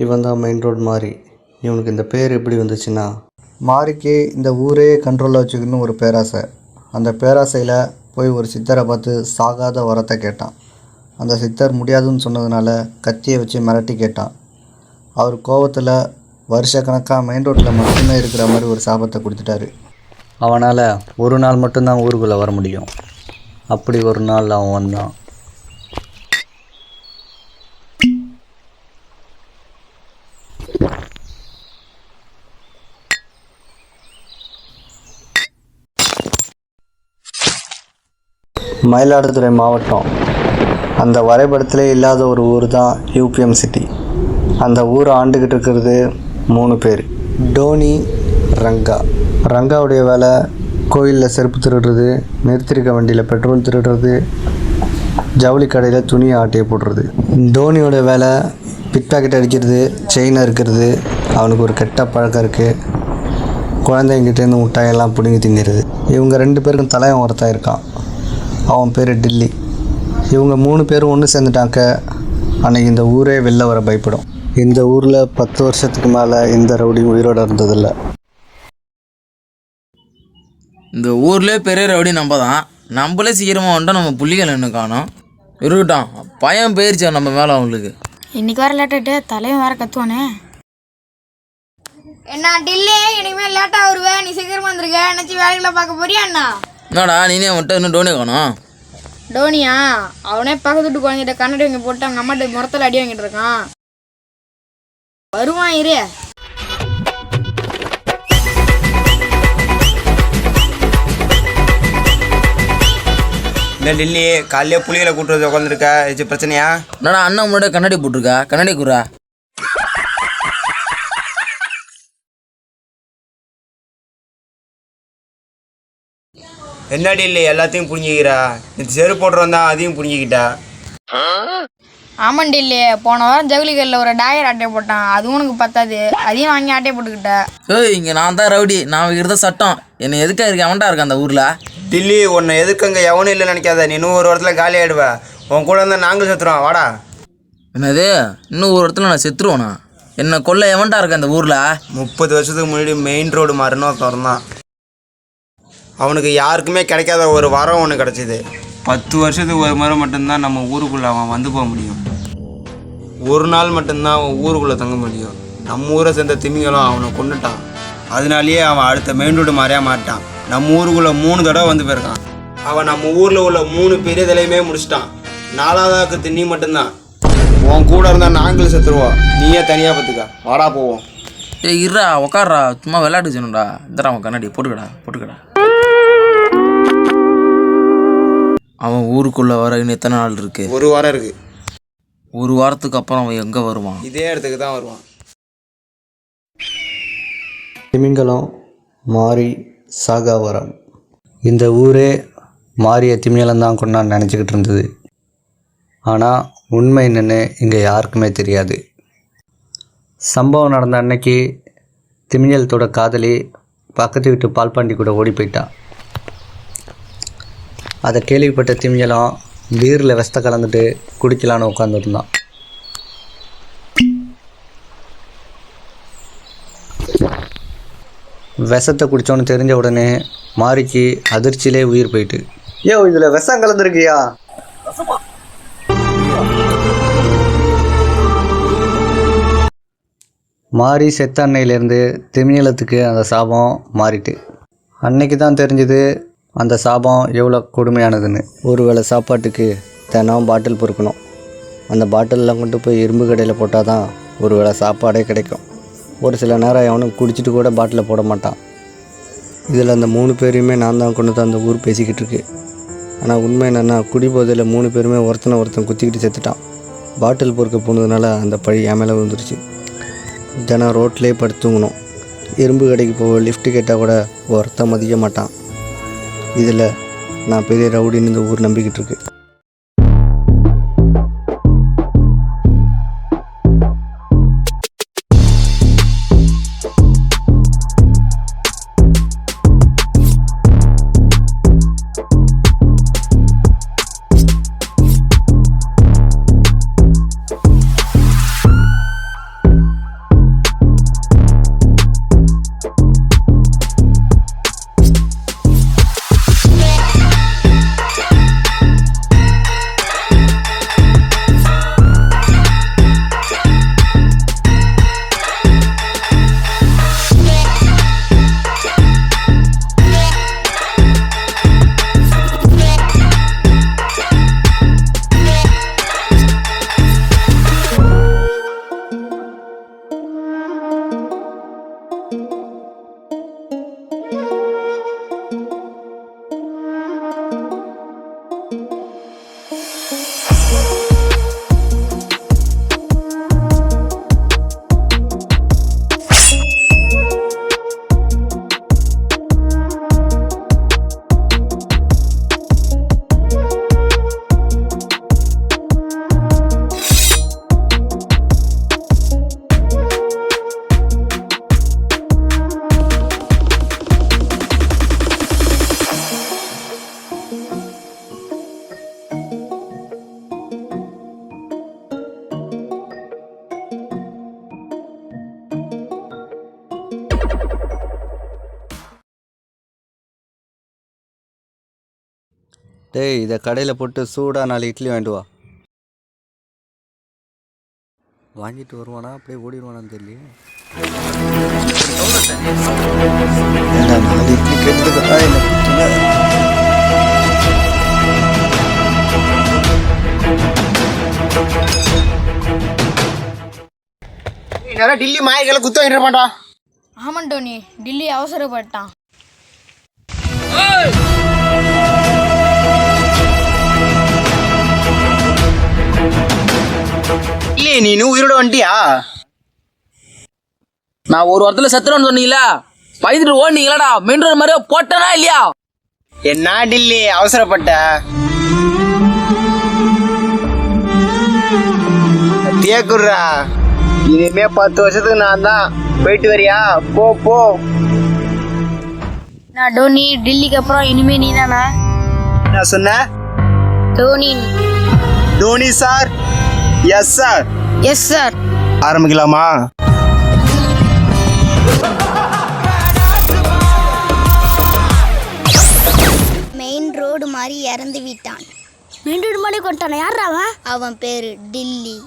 இவன் தான் main road மாறி. இவனுக்கு இந்த பேர் எப்படி வந்துச்சுன்னா, மாரிக்கு இந்த ஊரே கண்ட்ரோலில் வச்சுக்கணும்னு ஒரு பேராசை. அந்த பேராசையில் போய் ஒரு சித்தரை பார்த்து சாகாத வரத்தை கேட்டான். அந்த சித்தர் முடியாதுன்னு சொன்னதுனால கத்தியை வச்சு மிரட்டி கேட்டான். அவர் கோவத்தில் வருஷக்கணக்காக மெயின் ரோட்டில் மட்டுமே இருக்கிற மாதிரி ஒரு சாபத்தை கொடுத்துட்டாரு. அவனால் ஒரு நாள் மட்டும்தான் ஊருக்குள்ளே வர முடியும். அப்படி ஒரு நாள் அவன் வந்தான். மயிலாடுதுறை மாவட்டம். அந்த வரைபடத்திலே இல்லாத ஒரு ஊர் தான் யூபிஎம் சிட்டி. அந்த ஊரை ஆண்டுக்கிட்டு இருக்கிறது 3 பேர். டோனி, ரங்கா. ரங்காவுடைய வேலை கோயிலில் செருப்பு திருடுறது, நிறுத்திருக்க வண்டியில் பெட்ரோல் திருடுறது, ஜவுளி கடையில் துணியை ஆட்டையை போடுறது. டோனியோட வேலை பிக் பாக்கெட் அடிக்கிறது, செயின் அறுக்கிறது. அவனுக்கு ஒரு கெட்ட பழக்கம் இருக்குது. குழந்தைங்கிட்டேருந்து முட்டாயெல்லாம் பிடுங்கி திங்கிறது. இவங்க 2 பேருக்கும் தலைவன் ஒருத்தன் இருக்கான். அவன் பேர் டில்லி. இவங்க 3 பேரும் ஒன்று சேர்ந்துட்டாங்க. அன்றைக்கி இந்த ஊரே வெளில வர பயப்படும். இந்த ஊரில் 10 வருஷத்துக்கு மேலே இந்த ரவுடியும் உயிரோடு இருந்ததில்லை. இந்த ஊர்லேயே பெரிய ரவுடி நம்ம தான். நம்மளே சீக்கிரமாக வந்துட்டோம். நம்ம புள்ளிகள் என்ன காணோம். இருக்கட்டும், பயம் போயிருச்சா நம்ம மேலே அவங்களுக்கு. இன்னைக்கு வர லேட்டாட்டு தலைவன் வேற கத்துவானே. என்ன டில்லே, இனிமேல் லேட்டாக வருவேன். நீ சீக்கிரமாக வந்துருக்க. நினச்சி வேலைகளை பார்க்க போறியா அண்ணா? என்னடா நீனே மட்டும் இன்னும் டோனி காணோம்? டோனியா? அவனே பக்கத்து வீட்டு குழந்தைகிட்ட கண்ணாடி வாங்கி போட்டு அவங்க அம்மாட்ட முறத்தில் அடி வாங்கிட்டு இருக்கான். வருவான் இரு. இந்த டில்லி காலையிலே புளிகளை கூட்டுறது உட்காந்துருக்க, இது பிரச்சனையா? என்னடா அண்ணன் முன்னாடி கண்ணாடி போட்டிருக்கா? கண்ணாடி கூறா. என்ன டில்லி எல்லாத்தையும் புரிஞ்சுக்கிறா? நீ செருப்பு போட்டுருந்தா அதையும் புரிஞ்சுக்கிட்டா. ஆமாம் டில்லே, போன வாரம் ஜவுளிகளில் ஒரு டாயர் ஆட்டையை போட்டான். அதுவும் உனக்கு பத்தாது, அதையும் வாங்கி ஆட்டையை போட்டுக்கிட்ட. ஏய், இங்கே நான் தான் ரவுடி. நான் வைக்கிறத சட்டம். என்னை எதுக்காக இருக்கேன்? அவன்டா இருக்கேன் அந்த ஊரில். டில்லி உன்னை எதுக்குங்க எவனும் இல்லைன்னு நினைக்காத. நீ இன்னும் ஒரு வாரத்தில் காலி ஆகிடுவ. உன் கூட இருந்தால் நாங்களும் செத்துருவோம். வாடா. என்னது? இன்னும் ஒரு இடத்துல நான் செத்துருவேண்ணா? என்னை கொல்ல எவன்டா இருக்கேன் அந்த ஊரில்? 30 வருஷத்துக்கு முன்னாடி மெயின் ரோடு மாறினோம் திறந்தான். அவனுக்கு யாருக்குமே கிடைக்காத ஒரு வரம் ஒன்று கிடச்சிது. 10 வருஷத்துக்கு ஒரு முறை மட்டும்தான் நம்ம ஊருக்குள்ளே அவன் வந்து போக முடியும். ஒரு நாள் மட்டும்தான் அவன் ஊருக்குள்ளே தங்க முடியும். நம்ம ஊரை சேர்ந்த திமிங்களும் அவனை கொண்டுட்டான். அதனாலேயே அவன் அடுத்த மெயின் ரோடு மாதிரியா மாட்டான். நம்ம ஊருக்குள்ளே 3 தடவை வந்து போயிருக்கான். அவன் நம்ம ஊரில் உள்ள 3 பெரிய தலையுமே முடிச்சிட்டான். 4ஆவதாக்கு திண்ணி மட்டும்தான். உன் கூட இருந்தால் நாங்களும் செத்துருவோம். நீயே தனியாக பார்த்துக்க. வாடா போவோம். ஏய் இருடா, உக்காடுறா. சும்மா விளையாட்டு சொன்னடா. இந்தடா அவன் கண்ணாடி போட்டுக்கடா. அவன் ஊருக்குள்ளே வர இன்னும் எத்தனை நாள் இருக்கு? 1 வாரம் இருக்கு. 1 வாரத்துக்கு அப்புறம் அவன் எங்கே வருவான்? இதே இடத்துக்கு தான் வருவான். திமிங்கலம், மாரி, சாகாவரம். இந்த ஊரே மாரிய திமிங்கலம் தான் கொண்டான்னு நினச்சிக்கிட்டு இருந்தது. ஆனால் உண்மை என்னன்னு இங்கே யாருக்குமே தெரியாது. சம்பவம் நடந்த அன்னைக்கு திமிங்கலத்தோட காதலி பக்கத்து வீட்டு பால்பாண்டி கூட ஓடி போயிட்டான். அதை கேள்விப்பட்ட திமிங்கலம் பீரில் விஷத்தை கலந்துட்டு குடிக்கலான்னு உட்காந்துருந்தான். விஷத்தை குடித்தோன்னு தெரிஞ்ச உடனே மாரிக்கு அதிர்ச்சியிலே உயிர் போயிட்டு, ஏ இதில் விஷம் கலந்துருக்கியா? மாரி செத்த அன்னையிலேருந்து திமிங்கலத்துக்கு அந்த சாபம் மாறிட்டு. அன்னைக்கு தான் தெரிஞ்சுது அந்த சாபம் எவ்வளோ கொடுமையானதுன்னு. ஒரு வேளை சாப்பாட்டுக்கு தினம் பாட்டில் பொறுக்கணும். அந்த பாட்டிலெலாம் கொண்டு போய் இரும்பு கடையில் போட்டால் தான் ஒரு வேளை சாப்பாடே கிடைக்கும். ஒரு சில நேரம் எவனும் குடிச்சிட்டு கூட பாட்டிலில் போட மாட்டான். இதில் அந்த 3 பேரையுமே நான் தான் கொண்டு தான் அந்த ஊர் பேசிக்கிட்டு இருக்கு. ஆனால் உண்மை என்னென்னா, குடிபோதையில் 3 பேருமே ஒருத்தன் குத்திக்கிட்டு செத்துட்டான். பாட்டில் பொறுக்க போனதுனால அந்த பழி என் மேலே வந்துருச்சு. தினம் ரோட்லேயே படுத்துங்கணும். இரும்பு கடைக்கு போக லிஃப்ட்டு கேட்டால் கூட ஒருத்தன் மதிக்க மாட்டான். இதில் நான் பெரிய ரவுடின்னு இந்த ஊர் நம்பிக்கிட்டு இருக்கு. டேய் இதை கடையில் போட்டு சூடாக 4 இட்லி வாங்கிட்டு வா. வாங்கிட்டு வருவானா அப்படியே ஓடிடுவானான்னு தெரியல. ஏண்டா 4 இட்லி கேட்டதுக்கு என்ன நேரம் டில்லி மாயர்களை குத்த வாங்கிட்டு மாட்டா. ஆமாம் டோனி, டில்லி அவசரப்பட்டான். இல்லையே நீ உயிரோட வந்துட்டியா? நான் ஒரு வாரத்தில் செத்துறேன்னு சொன்னீங்களா, பயந்துட்டு ஓடுனீங்களாடா, மெயின் ரோடு மாதிரியே போட்டனா இல்லையா? என்ன டில்லி அவசரப்பட்ட? தேக்குறா, இனிமே 10 வருஷத்துக்கு நான் தான். போயிட்டு வரியா? போ போ. நான் டோனி, டில்லிக்கு அப்புறம் இனிமே நீ தானா? என்ன சொன்ன? Dhoni. Dhoni sir. Yes sir. Yes sir. ஆரம்பிக்கலாமா? மெயின் ரோடு மாதிரி இறந்து விட்டான். மெயின் ரோடு மாதிரி கொண்டான யார் அவன்? அவன் பேரு டில்லி.